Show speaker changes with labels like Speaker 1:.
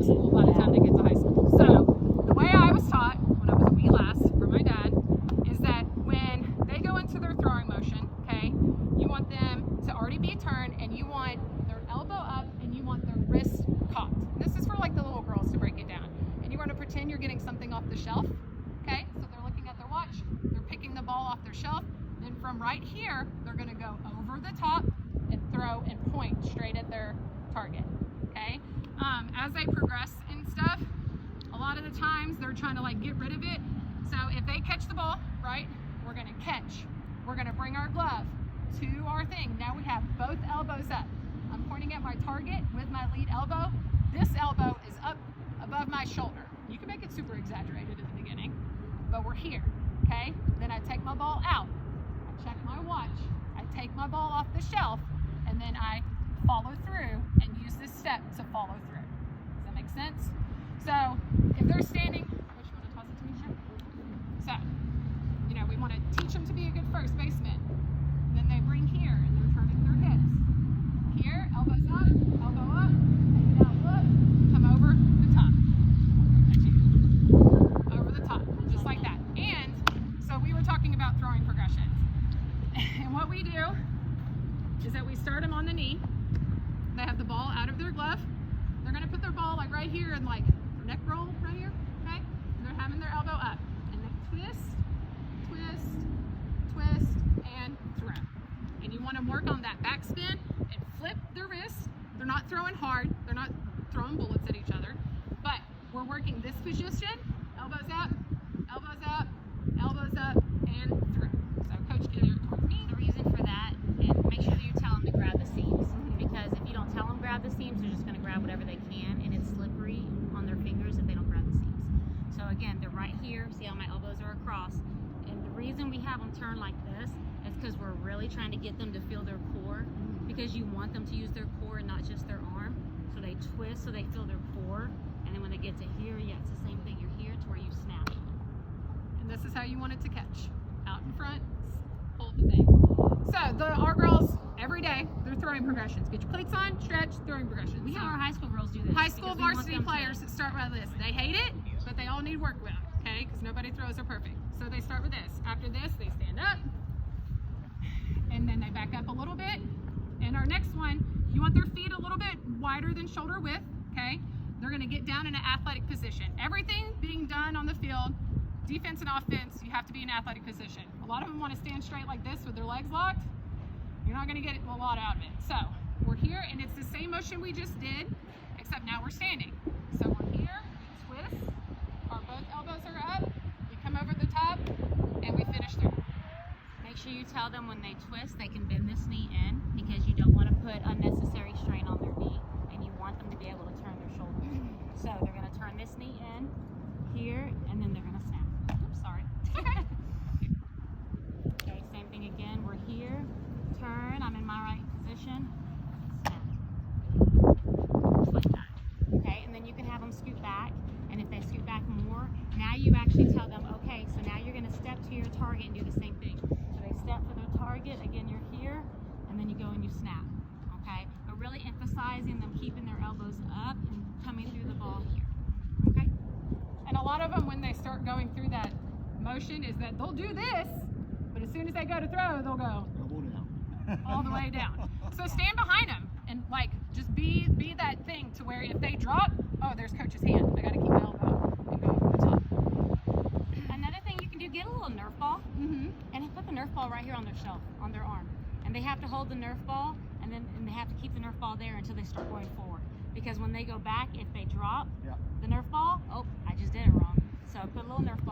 Speaker 1: school by the time they get to high school. So the way I was taught when I was a wee lass from my dad is that when they go into their throwing motion, okay, you want them to already be turned and you want their elbow up and you want their wrist caught. This is for like the little girls to break it down. And you want to pretend you're getting something off the shelf, okay? So they're looking at their watch, they're picking the ball off their shelf. Then from right here, they're going to go over the top and throw and point straight at their target, okay? As they progress and stuff, a lot of the times they're trying to like get rid of it. So if they catch the ball, right, we're going to catch. We're going to bring our glove to our thing. Now we have both elbows up. I'm pointing at my target with my lead elbow. This elbow is up above my shoulder. You can make it super exaggerated at the beginning, but we're here, okay? Then I take my ball out. I check my watch. I take my ball off the shelf, and then I follow through and use this step to follow through. Does that make sense? So if they're standing, which you want to toss it to me, sure? So, you know, we want to teach them to be a good first baseman. Then they bring here and they're turning their hips. Here, elbows up, elbow up, take it out, look, come over the top. Over the top, just like that. And so we were talking about throwing progressions. And what we do is that we start them on the knee. They have the ball out of their glove. They're going to put their ball like right here and like neck roll right here, okay? And they're having their elbow up. And they twist, twist, twist, and throw. And you want to work on that backspin and flip their wrists. They're not throwing hard. They're not throwing bullets at each other. But we're working this position. Elbows up, elbows up, elbows up, and through. So coach, get here towards me.
Speaker 2: The reason for that, and make sure that you tell them to grab the seams, because if you don't tell them grab the seams, they're just going to grab whatever they can, and it's slippery on their fingers if they don't grab the seams. So again, they're right here. See how my elbows are across? And the reason we have them turn like this is because we're really trying to get them to feel their core, because you want them to use their core and not just their arm. So they twist so they feel their core, and then when they get to here, yeah, it's the same thing. You're here to where you snap.
Speaker 1: And this is how you want it to catch. Out in front, hold the thing. So our girls, every day, they're throwing progressions. Get your cleats on, stretch, throwing progressions.
Speaker 2: We have our high school girls do this.
Speaker 1: High school
Speaker 2: because we want
Speaker 1: varsity
Speaker 2: them to-
Speaker 1: players that start with this. They hate it, but they all need work with it, okay? Because nobody throws are perfect. So they start with this. After this, they stand up, and then they back up a little bit. And our next one, you want their feet a little bit wider than shoulder width, okay? They're going to get down in an athletic position. Everything being done on the field, defense and offense, you have to be in an athletic position. A lot of them want to stand straight like this with their legs locked. You're not going to get a lot out of it. So we're here, and it's the same motion we just did, except now we're standing. So we're here, we twist, our both elbows are up, we come over the top, and we finish through.
Speaker 2: Make sure you tell them when they twist, they can bend this knee in, because you don't want to put unnecessary strain on their knee, and you want them to be able to turn their shoulders. So they're going to turn this knee in here, and then they're going to snap. Oops, sorry. Okay, same thing again. We're here, turn, I'm in my right position, snap. Just like that. Okay, and then you can have them scoot back, and if they scoot back more, now you actually tell them, okay, so now you're going to step to your target and do the same thing. So they step for their target, again, you're here, and then you go and you snap, okay? But really emphasizing them keeping their elbows up and coming through the ball here, okay?
Speaker 1: And a lot of them, when they start going through that motion, is that they'll do this, but as soon as they go to throw, they'll go all the way down. So stand behind them and like just be that thing to where if they drop, oh, there's coach's hand. I got to keep my elbow and go over the top.
Speaker 2: Another thing you can do, get a little Nerf ball, and put the Nerf ball right here on their shelf, on their arm. And they have to hold the Nerf ball, and they have to keep the Nerf ball there until they start going forward. Because when they go back, if they drop the Nerf ball, oh, I just did it wrong. So put a little Nerf ball